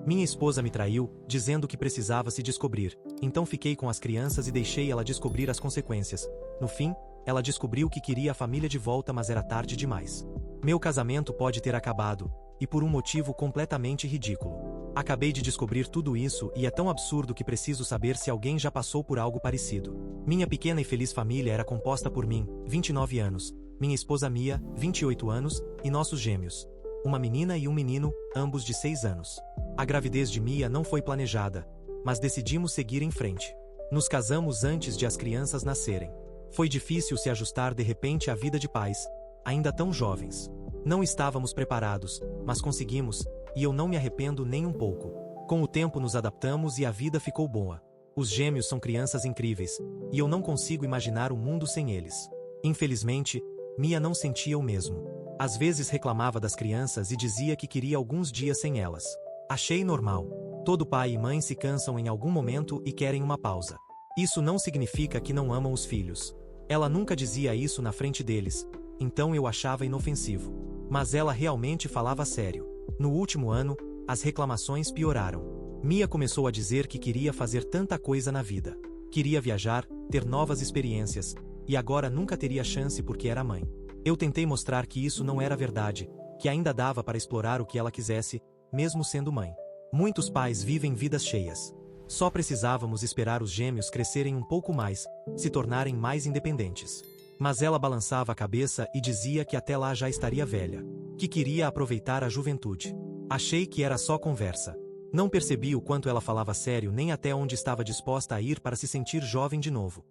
Minha esposa me traiu, dizendo que precisava se descobrir. Então fiquei com as crianças e deixei ela descobrir as consequências. No fim, ela descobriu que queria a família de volta, mas era tarde demais. Meu casamento pode ter acabado, e por um motivo completamente ridículo. Acabei de descobrir tudo isso e é tão absurdo que preciso saber se alguém já passou por algo parecido. Minha pequena e feliz família era composta por mim, 29 anos, minha esposa Mia, 28 anos, e nossos gêmeos. Uma menina e um menino, ambos de 6 anos. A gravidez de Mia não foi planejada, mas decidimos seguir em frente. Nos casamos antes de as crianças nascerem. Foi difícil se ajustar de repente à vida de pais, ainda tão jovens. Não estávamos preparados, mas conseguimos, e eu não me arrependo nem um pouco. Com o tempo nos adaptamos e a vida ficou boa. Os gêmeos são crianças incríveis, e eu não consigo imaginar o mundo sem eles. Infelizmente, Mia não sentia o mesmo. Às vezes reclamava das crianças e dizia que queria alguns dias sem elas. Achei normal. Todo pai e mãe se cansam em algum momento e querem uma pausa. Isso não significa que não amam os filhos. Ela nunca dizia isso na frente deles, então eu achava inofensivo. Mas ela realmente falava sério. No último ano, as reclamações pioraram. Mia começou a dizer que queria fazer tanta coisa na vida. Queria viajar, ter novas experiências, e agora nunca teria chance porque era mãe. Eu tentei mostrar que isso não era verdade, que ainda dava para explorar o que ela quisesse, mesmo sendo mãe. Muitos pais vivem vidas cheias. Só precisávamos esperar os gêmeos crescerem um pouco mais, se tornarem mais independentes. Mas ela balançava a cabeça e dizia que até lá já estaria velha, que queria aproveitar a juventude. Achei que era só conversa. Não percebi o quanto ela falava sério nem até onde estava disposta a ir para se sentir jovem de novo.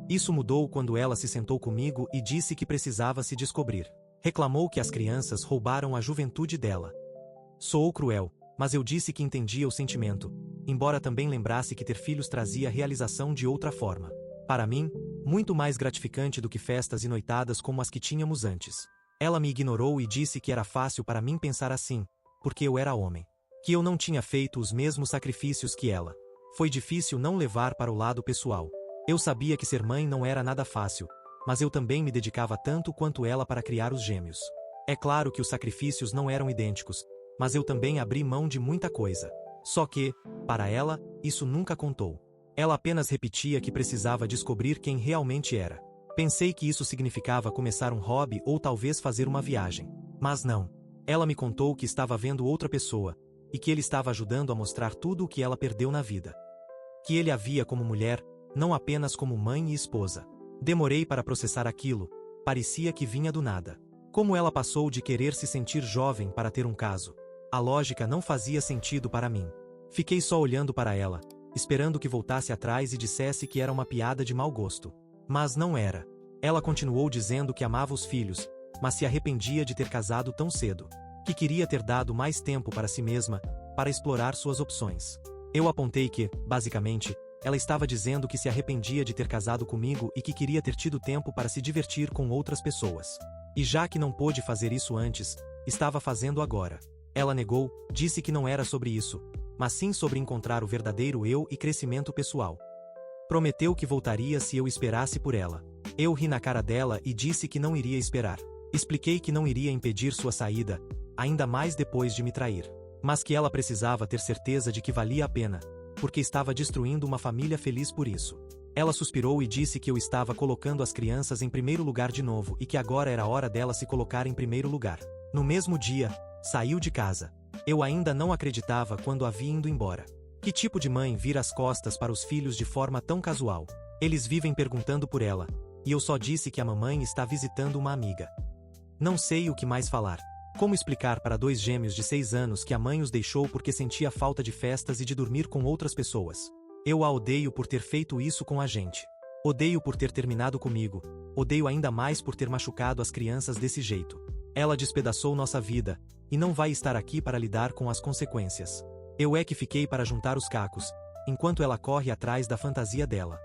Isso mudou quando ela se sentou comigo e disse que precisava se descobrir. Reclamou que as crianças roubaram a juventude dela. Soou cruel, mas eu disse que entendia o sentimento, embora também lembrasse que ter filhos trazia realização de outra forma. Para mim, muito mais gratificante do que festas e noitadas como as que tínhamos antes. Ela me ignorou e disse que era fácil para mim pensar assim, porque eu era homem. Que eu não tinha feito os mesmos sacrifícios que ela. Foi difícil não levar para o lado pessoal. Eu sabia que ser mãe não era nada fácil, mas eu também me dedicava tanto quanto ela para criar os gêmeos. É claro que os sacrifícios não eram idênticos, mas eu também abri mão de muita coisa. Só que, para ela, isso nunca contou. Ela apenas repetia que precisava descobrir quem realmente era. Pensei que isso significava começar um hobby ou talvez fazer uma viagem. Mas não. Ela me contou que estava vendo outra pessoa, e que ele estava ajudando a mostrar tudo o que ela perdeu na vida. Que ele a via como mulher, não apenas como mãe e esposa. Demorei para processar aquilo, parecia que vinha do nada. Como ela passou de querer se sentir jovem para ter um caso. A lógica não fazia sentido para mim. Fiquei só olhando para ela, esperando que voltasse atrás e dissesse que era uma piada de mau gosto. Mas não era. Ela continuou dizendo que amava os filhos, mas se arrependia de ter casado tão cedo. Que queria ter dado mais tempo para si mesma, para explorar suas opções. Eu apontei que, basicamente, ela estava dizendo que se arrependia de ter casado comigo e que queria ter tido tempo para se divertir com outras pessoas. E já que não pôde fazer isso antes, estava fazendo agora. Ela negou, disse que não era sobre isso, mas sim sobre encontrar o verdadeiro eu e crescimento pessoal. Prometeu que voltaria se eu esperasse por ela. Eu ri na cara dela e disse que não iria esperar. Expliquei que não iria impedir sua saída, ainda mais depois de me trair. Mas que ela precisava ter certeza de que valia a pena, porque estava destruindo uma família feliz por isso. Ela suspirou e disse que eu estava colocando as crianças em primeiro lugar de novo e que agora era hora dela se colocar em primeiro lugar. No mesmo dia, saiu de casa. Eu ainda não acreditava quando a vi indo embora. Que tipo de mãe vira as costas para os filhos de forma tão casual? Eles vivem perguntando por ela, e eu só disse que a mamãe está visitando uma amiga. Não sei o que mais falar. Como explicar para 2 gêmeos de 6 anos que a mãe os deixou porque sentia falta de festas e de dormir com outras pessoas? Eu a odeio por ter feito isso com a gente. Odeio por ter terminado comigo. Odeio ainda mais por ter machucado as crianças desse jeito. Ela despedaçou nossa vida, e não vai estar aqui para lidar com as consequências. Eu é que fiquei para juntar os cacos, enquanto ela corre atrás da fantasia dela.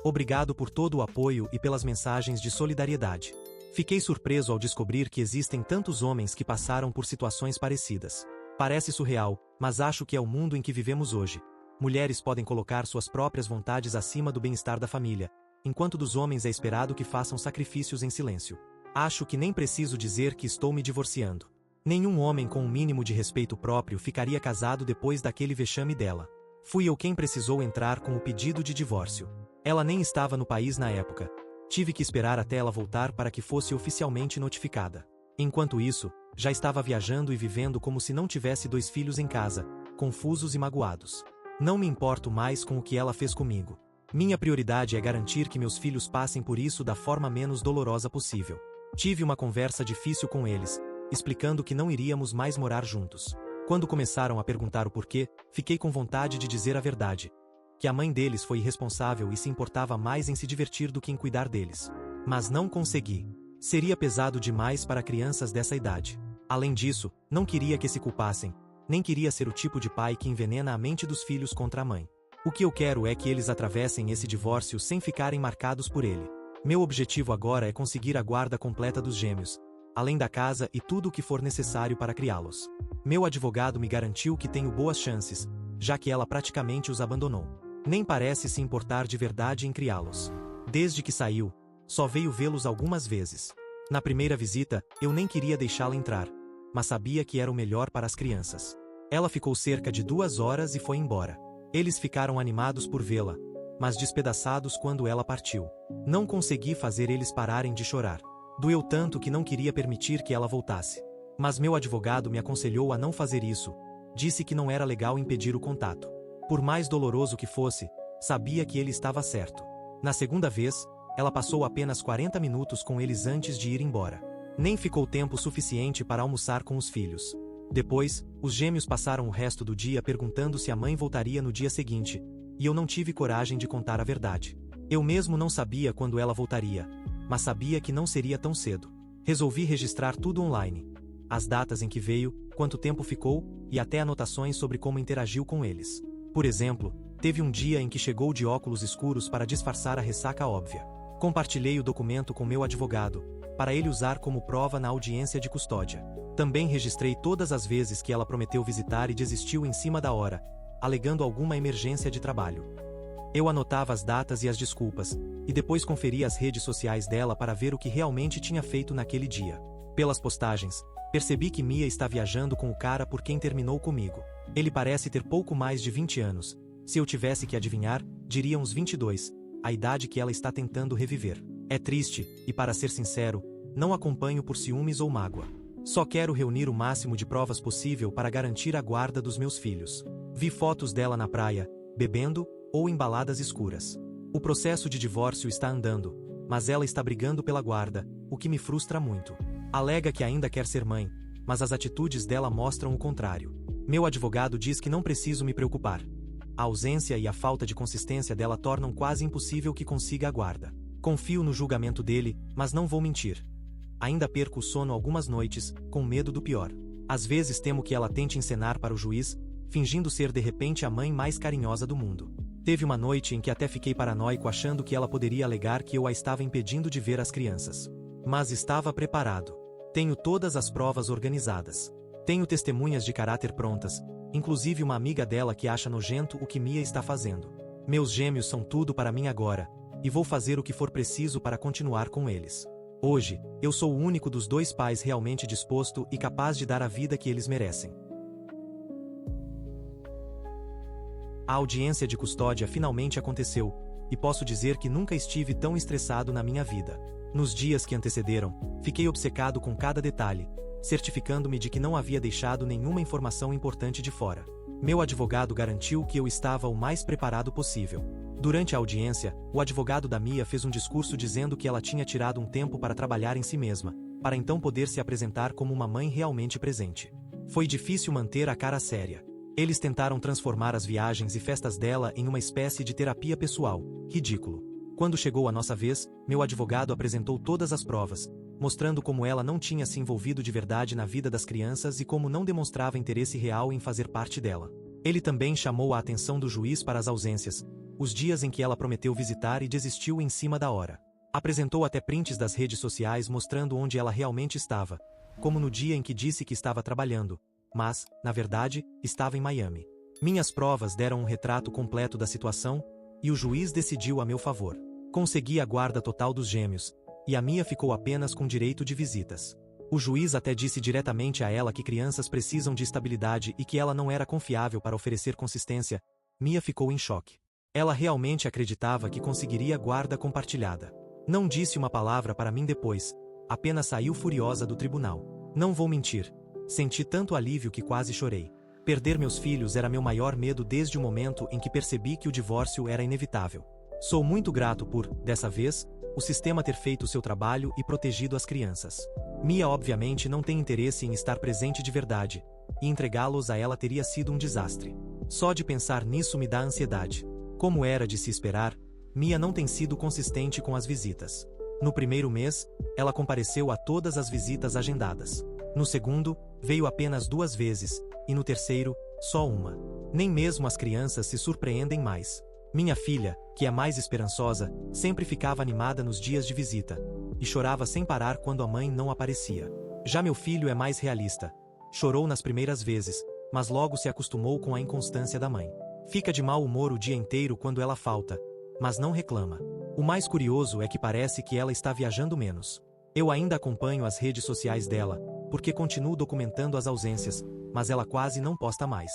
Obrigado por todo o apoio e pelas mensagens de solidariedade. Fiquei surpreso ao descobrir que existem tantos homens que passaram por situações parecidas. Parece surreal, mas acho que é o mundo em que vivemos hoje. Mulheres podem colocar suas próprias vontades acima do bem-estar da família, enquanto dos homens é esperado que façam sacrifícios em silêncio. Acho que nem preciso dizer que estou me divorciando. Nenhum homem com um mínimo de respeito próprio ficaria casado depois daquele vexame dela. Fui eu quem precisou entrar com o pedido de divórcio. Ela nem estava no país na época. Tive que esperar até ela voltar para que fosse oficialmente notificada. Enquanto isso, já estava viajando e vivendo como se não tivesse 2 filhos em casa, confusos e magoados. Não me importo mais com o que ela fez comigo. Minha prioridade é garantir que meus filhos passem por isso da forma menos dolorosa possível. Tive uma conversa difícil com eles, explicando que não iríamos mais morar juntos. Quando começaram a perguntar o porquê, fiquei com vontade de dizer a verdade. Que a mãe deles foi irresponsável e se importava mais em se divertir do que em cuidar deles. Mas não consegui. Seria pesado demais para crianças dessa idade. Além disso, não queria que se culpassem, nem queria ser o tipo de pai que envenena a mente dos filhos contra a mãe. O que eu quero é que eles atravessem esse divórcio sem ficarem marcados por ele. Meu objetivo agora é conseguir a guarda completa dos gêmeos, além da casa e tudo o que for necessário para criá-los. Meu advogado me garantiu que tenho boas chances, já que ela praticamente os abandonou. Nem parece se importar de verdade em criá-los. Desde que saiu, só veio vê-los algumas vezes. Na primeira visita, eu nem queria deixá-la entrar, mas sabia que era o melhor para as crianças. Ela ficou cerca de 2 horas e foi embora. Eles ficaram animados por vê-la, mas despedaçados quando ela partiu. Não consegui fazer eles pararem de chorar. Doeu tanto que não queria permitir que ela voltasse. Mas meu advogado me aconselhou a não fazer isso. Disse que não era legal impedir o contato. Por mais doloroso que fosse, sabia que ele estava certo. Na segunda vez, ela passou apenas 40 minutos com eles antes de ir embora. Nem ficou tempo suficiente para almoçar com os filhos. Depois, os gêmeos passaram o resto do dia perguntando se a mãe voltaria no dia seguinte, e eu não tive coragem de contar a verdade. Eu mesmo não sabia quando ela voltaria, mas sabia que não seria tão cedo. Resolvi registrar tudo online. As datas em que veio, quanto tempo ficou, e até anotações sobre como interagiu com eles. Por exemplo, teve um dia em que chegou de óculos escuros para disfarçar a ressaca óbvia. Compartilhei o documento com meu advogado, para ele usar como prova na audiência de custódia. Também registrei todas as vezes que ela prometeu visitar e desistiu em cima da hora, alegando alguma emergência de trabalho. Eu anotava as datas e as desculpas, e depois conferia as redes sociais dela para ver o que realmente tinha feito naquele dia. Pelas postagens, percebi que Mia está viajando com o cara por quem terminou comigo. Ele parece ter pouco mais de 20 anos. Se eu tivesse que adivinhar, diria uns 22, a idade que ela está tentando reviver. É triste, e para ser sincero, não acompanho por ciúmes ou mágoa. Só quero reunir o máximo de provas possível para garantir a guarda dos meus filhos. Vi fotos dela na praia, bebendo, ou em baladas escuras. O processo de divórcio está andando, mas ela está brigando pela guarda, o que me frustra muito. Alega que ainda quer ser mãe, mas as atitudes dela mostram o contrário. Meu advogado diz que não preciso me preocupar. A ausência e a falta de consistência dela tornam quase impossível que consiga a guarda. Confio no julgamento dele, mas não vou mentir. Ainda perco o sono algumas noites, com medo do pior. Às vezes temo que ela tente encenar para o juiz, fingindo ser de repente a mãe mais carinhosa do mundo. Teve uma noite em que até fiquei paranoico achando que ela poderia alegar que eu a estava impedindo de ver as crianças. Mas estava preparado. Tenho todas as provas organizadas. Tenho testemunhas de caráter prontas, inclusive uma amiga dela que acha nojento o que Mia está fazendo. Meus gêmeos são tudo para mim agora, e vou fazer o que for preciso para continuar com eles. Hoje, eu sou o único dos 2 pais realmente disposto e capaz de dar a vida que eles merecem. A audiência de custódia finalmente aconteceu, e posso dizer que nunca estive tão estressado na minha vida. Nos dias que antecederam, fiquei obcecado com cada detalhe, certificando-me de que não havia deixado nenhuma informação importante de fora. Meu advogado garantiu que eu estava o mais preparado possível. Durante a audiência, o advogado da Mia fez um discurso dizendo que ela tinha tirado um tempo para trabalhar em si mesma, para então poder se apresentar como uma mãe realmente presente. Foi difícil manter a cara séria. Eles tentaram transformar as viagens e festas dela em uma espécie de terapia pessoal. Ridículo. Quando chegou a nossa vez, meu advogado apresentou todas as provas, mostrando como ela não tinha se envolvido de verdade na vida das crianças e como não demonstrava interesse real em fazer parte dela. Ele também chamou a atenção do juiz para as ausências, os dias em que ela prometeu visitar e desistiu em cima da hora. Apresentou até prints das redes sociais mostrando onde ela realmente estava, como no dia em que disse que estava trabalhando, mas, na verdade, estava em Miami. Minhas provas deram um retrato completo da situação, e o juiz decidiu a meu favor. Consegui a guarda total dos gêmeos, e a Mia ficou apenas com direito de visitas. O juiz até disse diretamente a ela que crianças precisam de estabilidade e que ela não era confiável para oferecer consistência. Mia ficou em choque. Ela realmente acreditava que conseguiria guarda compartilhada. Não disse uma palavra para mim depois, apenas saiu furiosa do tribunal. Não vou mentir. Senti tanto alívio que quase chorei. Perder meus filhos era meu maior medo desde o momento em que percebi que o divórcio era inevitável. Sou muito grato por, dessa vez, o sistema ter feito seu trabalho e protegido as crianças. Mia obviamente não tem interesse em estar presente de verdade, e entregá-los a ela teria sido um desastre. Só de pensar nisso me dá ansiedade. Como era de se esperar, Mia não tem sido consistente com as visitas. No primeiro mês, ela compareceu a todas as visitas agendadas. No segundo, veio apenas 2 vezes, e no terceiro, só uma. Nem mesmo as crianças se surpreendem mais. Minha filha, que é mais esperançosa, sempre ficava animada nos dias de visita, e chorava sem parar quando a mãe não aparecia. Já meu filho é mais realista. Chorou nas primeiras vezes, mas logo se acostumou com a inconstância da mãe. Fica de mau humor o dia inteiro quando ela falta, mas não reclama. O mais curioso é que parece que ela está viajando menos. Eu ainda acompanho as redes sociais dela, porque continuo documentando as ausências, mas ela quase não posta mais.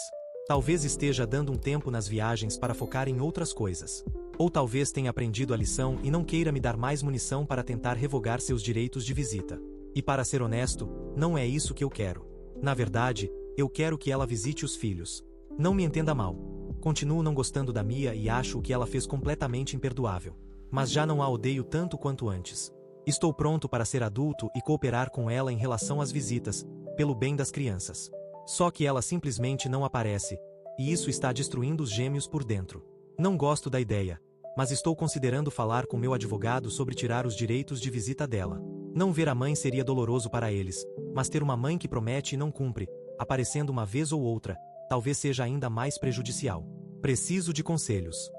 Talvez esteja dando um tempo nas viagens para focar em outras coisas. Ou talvez tenha aprendido a lição e não queira me dar mais munição para tentar revogar seus direitos de visita. E para ser honesto, não é isso que eu quero. Na verdade, eu quero que ela visite os filhos. Não me entenda mal. Continuo não gostando da Mia e acho o que ela fez completamente imperdoável. Mas já não a odeio tanto quanto antes. Estou pronto para ser adulto e cooperar com ela em relação às visitas, pelo bem das crianças. Só que ela simplesmente não aparece, e isso está destruindo os gêmeos por dentro. Não gosto da ideia, mas estou considerando falar com meu advogado sobre tirar os direitos de visita dela. Não ver a mãe seria doloroso para eles, mas ter uma mãe que promete e não cumpre, aparecendo uma vez ou outra, talvez seja ainda mais prejudicial. Preciso de conselhos.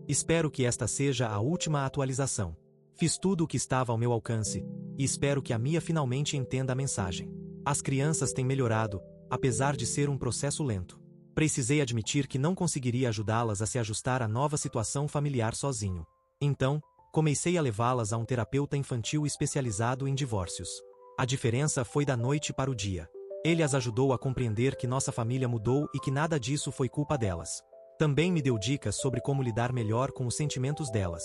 Espero que esta seja a última atualização. Fiz tudo o que estava ao meu alcance, e espero que a Mia finalmente entenda a mensagem. As crianças têm melhorado, apesar de ser um processo lento. Precisei admitir que não conseguiria ajudá-las a se ajustar à nova situação familiar sozinho. Então, comecei a levá-las a um terapeuta infantil especializado em divórcios. A diferença foi da noite para o dia. Ele as ajudou a compreender que nossa família mudou e que nada disso foi culpa delas. Também me deu dicas sobre como lidar melhor com os sentimentos delas.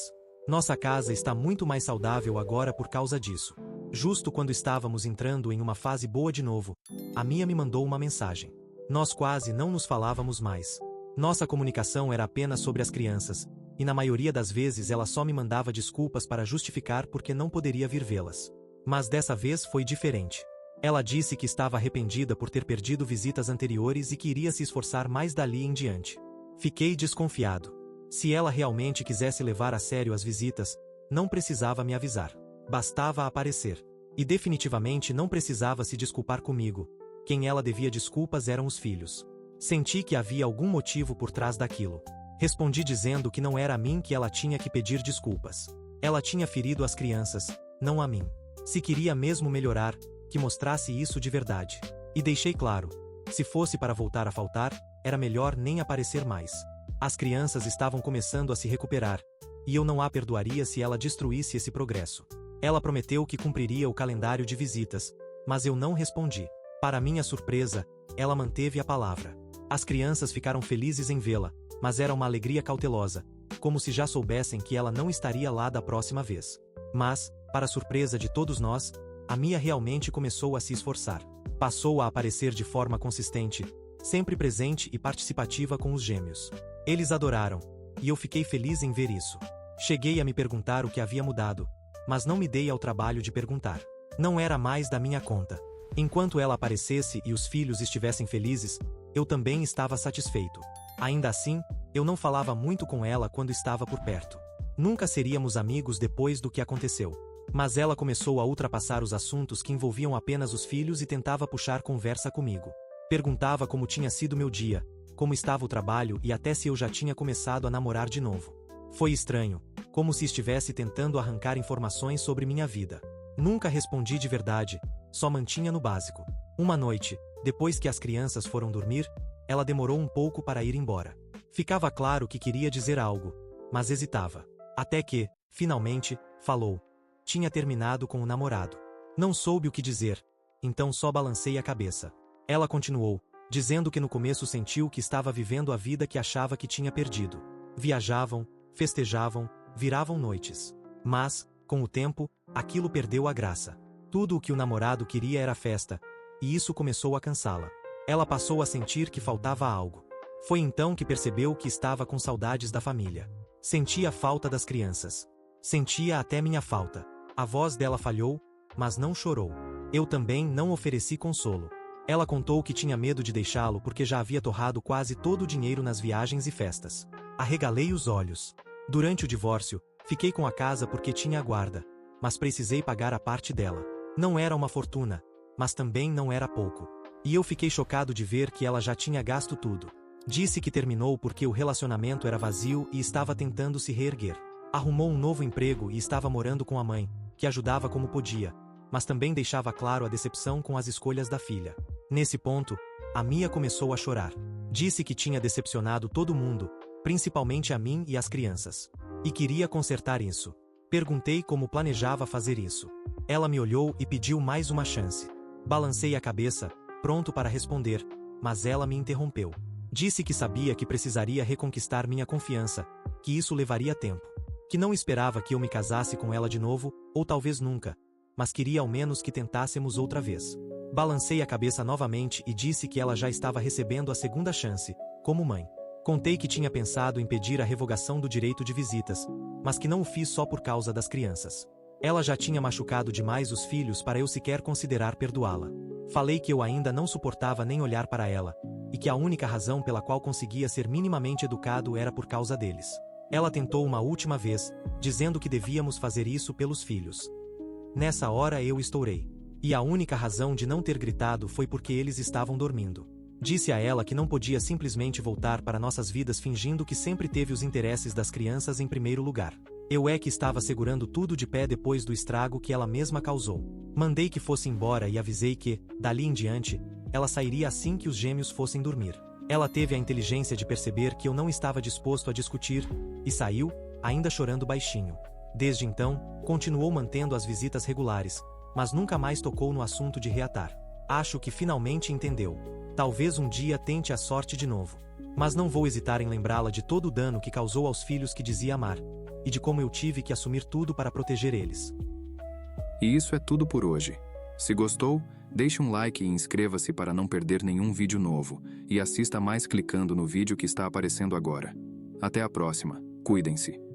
Nossa casa está muito mais saudável agora por causa disso. Justo quando estávamos entrando em uma fase boa de novo, a Mia me mandou uma mensagem. Nós quase não nos falávamos mais. Nossa comunicação era apenas sobre as crianças, e na maioria das vezes ela só me mandava desculpas para justificar porque não poderia vir vê-las. Mas dessa vez foi diferente. Ela disse que estava arrependida por ter perdido visitas anteriores e que iria se esforçar mais dali em diante. Fiquei desconfiado. Se ela realmente quisesse levar a sério as visitas, não precisava me avisar. Bastava aparecer. E definitivamente não precisava se desculpar comigo. Quem ela devia desculpas eram os filhos. Senti que havia algum motivo por trás daquilo. Respondi dizendo que não era a mim que ela tinha que pedir desculpas. Ela tinha ferido as crianças, não a mim. Se queria mesmo melhorar, que mostrasse isso de verdade. E deixei claro, se fosse para voltar a faltar, era melhor nem aparecer mais. As crianças estavam começando a se recuperar, e eu não a perdoaria se ela destruísse esse progresso. Ela prometeu que cumpriria o calendário de visitas, mas eu não respondi. Para minha surpresa, ela manteve a palavra. As crianças ficaram felizes em vê-la, mas era uma alegria cautelosa, como se já soubessem que ela não estaria lá da próxima vez. Mas, para surpresa de todos nós, a Mia realmente começou a se esforçar. Passou a aparecer de forma consistente, sempre presente e participativa com os gêmeos. Eles adoraram, e eu fiquei feliz em ver isso. Cheguei a me perguntar o que havia mudado, mas não me dei ao trabalho de perguntar. Não era mais da minha conta. Enquanto ela aparecesse e os filhos estivessem felizes, eu também estava satisfeito. Ainda assim, eu não falava muito com ela quando estava por perto. Nunca seríamos amigos depois do que aconteceu. Mas ela começou a ultrapassar os assuntos que envolviam apenas os filhos e tentava puxar conversa comigo. Perguntava como tinha sido meu dia, como estava o trabalho e até se eu já tinha começado a namorar de novo. Foi estranho, como se estivesse tentando arrancar informações sobre minha vida. Nunca respondi de verdade, só mantinha no básico. Uma noite, depois que as crianças foram dormir, ela demorou um pouco para ir embora. Ficava claro que queria dizer algo, mas hesitava. Até que, finalmente, falou. Tinha terminado com o namorado. Não soube o que dizer, então só balancei a cabeça. Ela continuou, dizendo que no começo sentiu que estava vivendo a vida que achava que tinha perdido. Viajavam, festejavam, viravam noites. Mas, com o tempo, aquilo perdeu a graça. Tudo o que o namorado queria era festa, e isso começou a cansá-la. Ela passou a sentir que faltava algo. Foi então que percebeu que estava com saudades da família. Sentia a falta das crianças. Sentia até minha falta. A voz dela falhou, mas não chorou. Eu também não ofereci consolo. Ela contou que tinha medo de deixá-lo porque já havia torrado quase todo o dinheiro nas viagens e festas. Arregalei os olhos. Durante o divórcio, fiquei com a casa porque tinha a guarda, mas precisei pagar a parte dela. Não era uma fortuna, mas também não era pouco. E eu fiquei chocado de ver que ela já tinha gasto tudo. Disse que terminou porque o relacionamento era vazio e estava tentando se reerguer. Arrumou um novo emprego e estava morando com a mãe, que ajudava como podia, mas também deixava claro a decepção com as escolhas da filha. Nesse ponto, a Mia começou a chorar. Disse que tinha decepcionado todo mundo, principalmente a mim e as crianças. E queria consertar isso. Perguntei como planejava fazer isso. Ela me olhou e pediu mais uma chance. Balancei a cabeça, pronto para responder, mas ela me interrompeu. Disse que sabia que precisaria reconquistar minha confiança, que isso levaria tempo. Que não esperava que eu me casasse com ela de novo, ou talvez nunca, mas queria ao menos que tentássemos outra vez. Balancei a cabeça novamente e disse que ela já estava recebendo a segunda chance, como mãe. Contei que tinha pensado em pedir a revogação do direito de visitas, mas que não o fiz só por causa das crianças. Ela já tinha machucado demais os filhos para eu sequer considerar perdoá-la. Falei que eu ainda não suportava nem olhar para ela, e que a única razão pela qual conseguia ser minimamente educado era por causa deles. Ela tentou uma última vez, dizendo que devíamos fazer isso pelos filhos. Nessa hora eu estourei. E a única razão de não ter gritado foi porque eles estavam dormindo. Disse a ela que não podia simplesmente voltar para nossas vidas fingindo que sempre teve os interesses das crianças em primeiro lugar. Eu é que estava segurando tudo de pé depois do estrago que ela mesma causou. Mandei que fosse embora e avisei que, dali em diante, ela sairia assim que os gêmeos fossem dormir. Ela teve a inteligência de perceber que eu não estava disposto a discutir, e saiu, ainda chorando baixinho. Desde então, continuou mantendo as visitas regulares, mas nunca mais tocou no assunto de reatar. Acho que finalmente entendeu. Talvez um dia tente a sorte de novo. Mas não vou hesitar em lembrá-la de todo o dano que causou aos filhos que dizia amar, e de como eu tive que assumir tudo para proteger eles. E isso é tudo por hoje. Se gostou, deixe um like e inscreva-se para não perder nenhum vídeo novo, e assista mais clicando no vídeo que está aparecendo agora. Até a próxima. Cuidem-se.